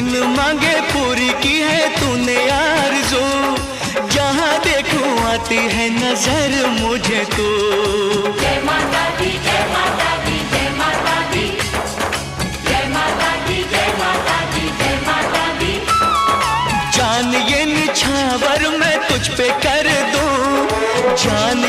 बिन मांगे पूरी की है तूने आरज़ू, जहाँ देखूं आती है नजर मुझे तू। जय माता दी, जय माता दी, जय माता दी, जय माता दी, जय माता दी, जय माता दी। जान ये निछावर मैं तुझ पे कर दूं, जान